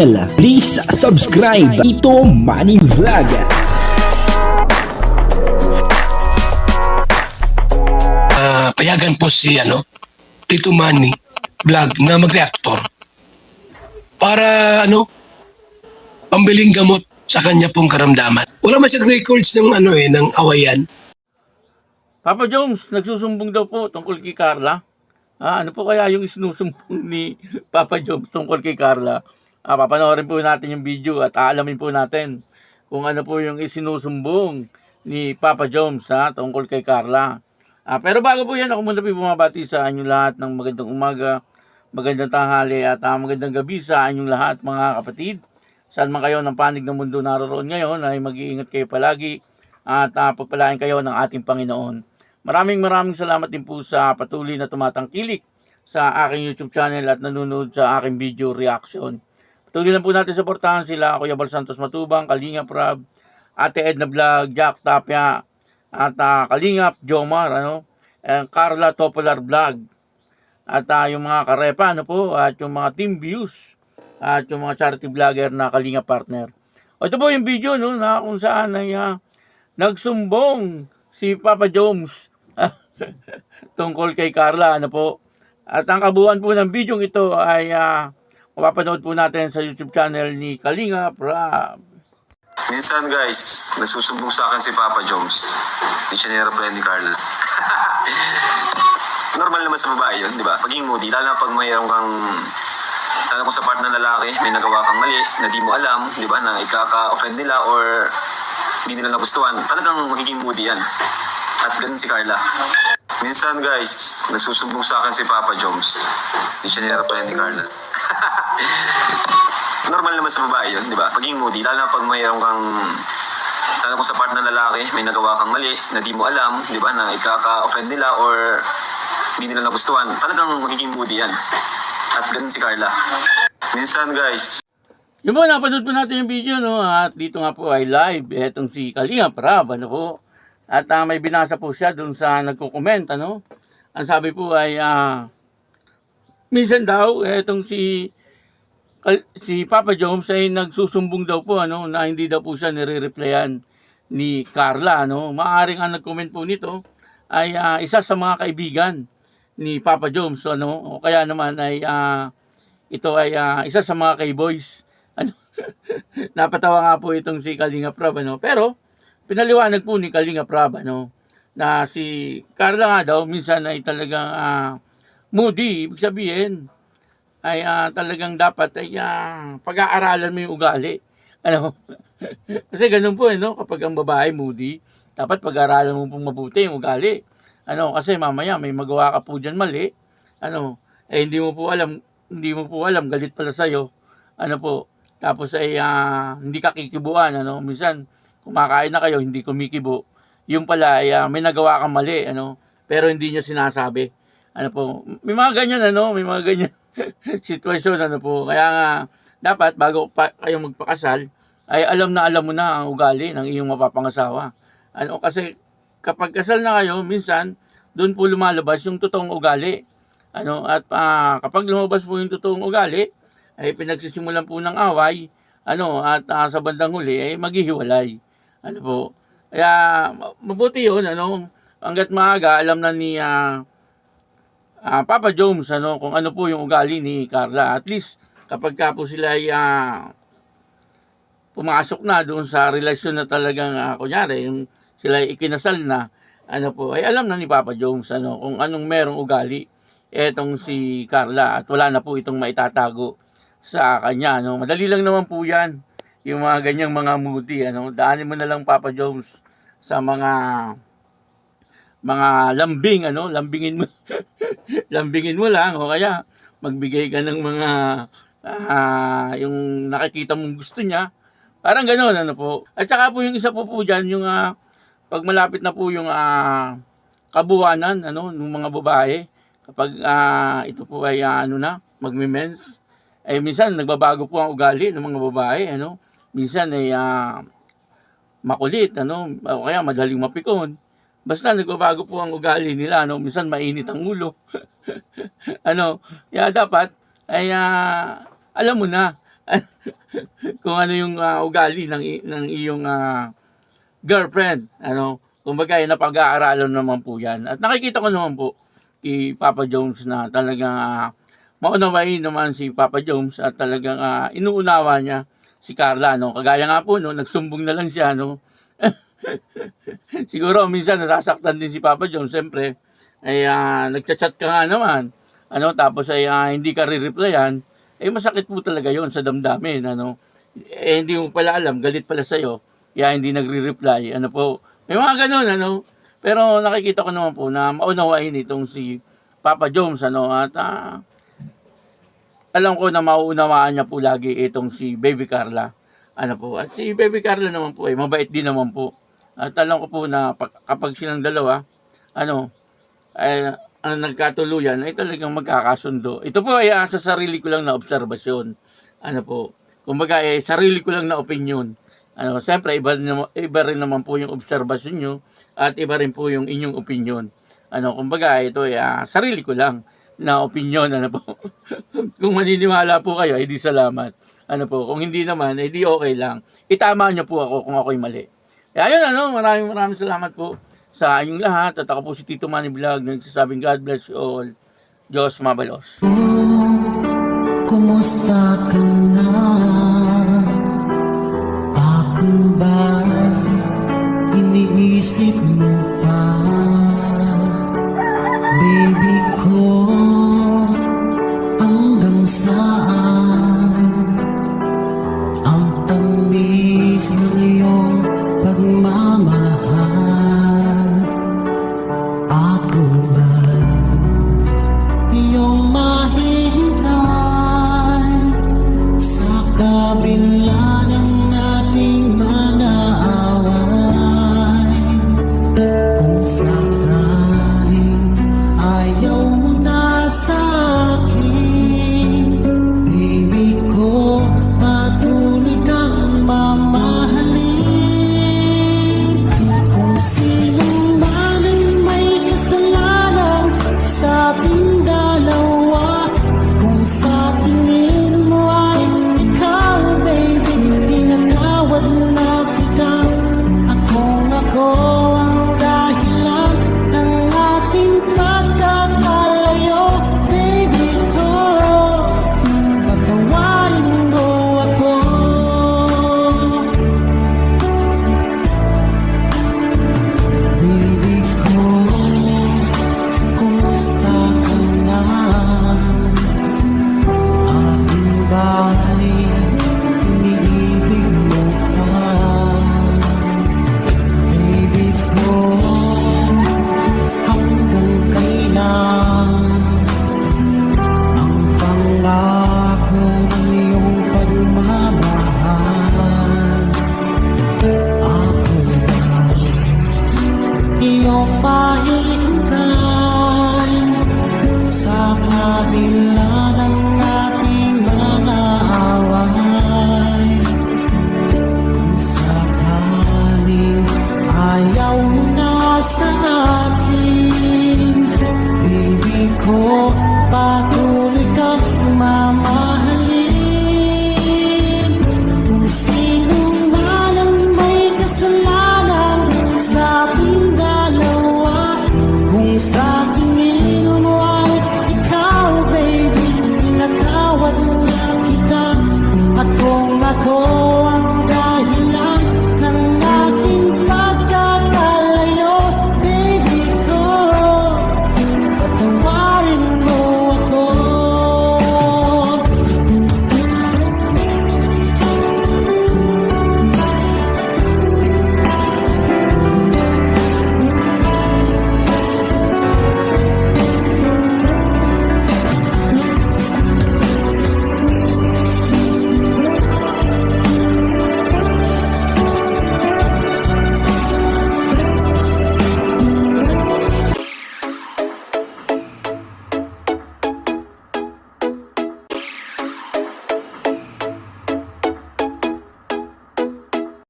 Please subscribe Ito Money Vlog. Payagan po si Tito Manny Vlog na mag-reactor para pambiling gamot sa kanya pong karamdaman. Wala man siyang records ng ng awayan. Papa Jones, nagsusumbong daw po tungkol kay Carla. Ano po kaya yung isinusumbong ni Papa Jones tungkol kay Carla? Papanoorin po natin yung video at aalamin po natin kung ano po yung isinusumbong ni Papa Jones tungkol kay Carla. Pero bago po yan, ako muna po bumabati sa inyong lahat ng magandang umaga, magandang tanghali at magandang gabi sa inyong lahat mga kapatid. Saan man kayo ng panig ng mundo naroon ngayon ay mag-iingat kayo palagi at pagpalain kayo ng ating Panginoon. Maraming salamat din po sa patuloy na tumatangkilik sa aking YouTube channel at nanonood sa aking video reaction. Patuloy lang po natin suportahan sila, Kuya Bal Santos Matubang, Kalingap Rab, Ate Edna Vlog, Jack Tapia, at Kalingap Jomar, Carla Topolar Vlog, at yung mga karepa, at yung mga team views, at yung mga charity vlogger na Kalingap partner. Ito po yung video, na kung saan ay nagsumbong si Papa Jones tungkol kay Carla, At ang kabuuan po ng video ito ay mapapanood po natin sa YouTube channel ni Kalingap Rab. Minsan guys, nagsusumbong sa akin si Papa Jones. Hindi siya nire-reply ni Carla. Normal naman sa babae yun, di ba? Paging moody, lalo na pag mayroon kang, lalo kung sa part ng lalaki, may nagawa kang mali na di mo alam, di ba, na ikaka-offend nila or hindi nila nagustuhan, talagang magiging moody yan. At ganun si Carla. Minsan guys, nagsusumbong sa akin si Papa Jones. Hindi siya nire-reply ni Carla. Normal naman sa babae yun, di ba? Paging moody, lalo na pag mayroon kang, lalo kung sa part ng lalaki, may nagawa kang mali na di mo alam, di ba, na ikaka-offend nila or hindi nila nagustuhan, talagang magiging moody yan. At ganun si Carla. Minsan guys, Yung po, napanood po natin yung video, at dito nga po ay live, etong si Kalingap Rab, At may binasa po siya dun sa nagko-comment, Ang sabi po ay, minsan daw, etong si Papa Jones ay nagsusumbong daw po, na hindi daw po siya nire-replyan ni Carla, Maaring ang nag-comment po nito ay isa sa mga kaibigan ni Papa Jones, O kaya naman ay ito ay isa sa mga kay-boys. Napatawa nga po itong si Kalingap Rab, Pero pinaliwanag po ni Kalingap Rab, na si Carla nga daw minsan ay talagang moody. Ibig sabihin ay talagang dapat ay pag-aaralan mo yung ugali. Kasi ganun po, kapag ang babae moody, dapat pag-aaralan mo pong mabuti yung ugali. Kasi mamaya may magawa ka po dyan mali. Hindi mo po alam, galit pala sa'yo. Tapos ay hindi ka kikibuan, Minsan kumakain na kayo, hindi kumikibo. Yung pala ay may nagawa kang mali, pero hindi niya sinasabi. May mga ganyan, may mga ganyan sitwasyon, Kaya nga dapat bago kayo magpakasal ay alam mo na ang ugali ng iyong mapapangasawa. Kasi kapag kasal na kayo, minsan doon po lumalabas yung totoong ugali. At kapag lumabas po yung totoong ugali, ay pinagsisimulan po ng away, at sa bandang huli ay maghihiwalay. Kaya mabuti yun, hanggat maaga alam na ni Papa Jones, kung ano po yung ugali ni Carla. At least kapag po sila ay pumasok na doon sa relasyon na talagang kunyari, yung sila ay ikinasal na, ay alam na ni Papa Jones, kung anong merong ugali etong si Carla, at wala na po itong maitatago sa kanya, Madali lang naman po yan, yung mga ganyang mga moody, Daanin mo na lang, Papa Jones, sa mga lambing, lambingin mo. Lambingin mo lang, o kaya magbigay ka ng mga yung nakikita mong gusto niya. Parang gano'n, po. At saka po yung isa po dyan, yung pag malapit na po yung kabuwanan, ng mga babae, kapag ito po ay magme-mens, ay minsan nagbabago po ang ugali ng mga babae, Minsan ay makulit, o kaya madaling mapikon. Basta nagbabago po ang ugali nila, minsan mainit ang ulo. Kaya dapat ay alam mo na kung ano yung ugali ng iyong girlfriend. Kumbaga, napag-aaralan naman po yan. At nakikita ko naman po kay Papa Jones na talagang maunawain naman si Papa Jones at talagang inuunawa niya si Carla. Kagaya nga po, nagsumbong na lang siya. Siguro minsan nasasaktan din si Papa Jones. Siyempre, ay nagchat-chat ka nga naman. Tapos ay hindi ka re-replyan. Masakit po talaga yon sa damdamin. Hindi mo pala alam, galit pala sa'yo. Kaya hindi nagre-reply. May mga ganun. Pero nakikita ko naman po na maunawain itong si Papa Jones. At alam ko na mauunawaan niya po lagi itong si Baby Carla. At si Baby Carla naman po mabait din naman po. At alam ko po na kapag silang dalawa, ang nagkatuluyan ay talagang magkakasundo. Ito po ay sa sarili ko lang na obserbasyon. Kumbaga sarili ko lang na opinion. Siyempre iba rin naman po yung obserbasyon nyo at iba rin po yung inyong opinion. Kumbaga ito ay sarili ko lang na opinion. Kung maniniwala po kayo, di salamat. Kung hindi naman, di okay lang. Itama nyo po ako kung ako'y mali. Kaya yun, maraming salamat po sa inyong lahat. At ako po si Tito Manny Vlog, nagsasabing God bless you all. Diyos mabalos. Kumusta ka na? Ako ba iniisip mo pa? Baby ko, hanggang saan ang tamis ng iyong pagmamahal? Ako ba iyong mahihintay sa kabila ng ating mga away? Kung sakaling ayaw mo na sa akin, baby ko, patuloy kang mamahalin. Kung sino man ang may kasalanan sa ating dalawa, kung sa tingin mo ay ikaw, baby, pinatawad na kita. Ako ang dahilan ng ating pagkakalayo, baby ko, patawarin mo ako. Baby ko, kumusta ka na? Ako ba'y iniibig mo pa? Baby ko, hanggang kailan ang pangako ng iyong pagmamahal? Ako ba iyong pahintay sa kabila ng ating mga away? Kung sakaling ayaw mo na sa akin, baby ko, patuloy kang mamahalin. Kung sino man ang may kasalanan sa ating dalawa, kung sa tingin mo ay ikaw, baby, pinatawad na kita. At kung ako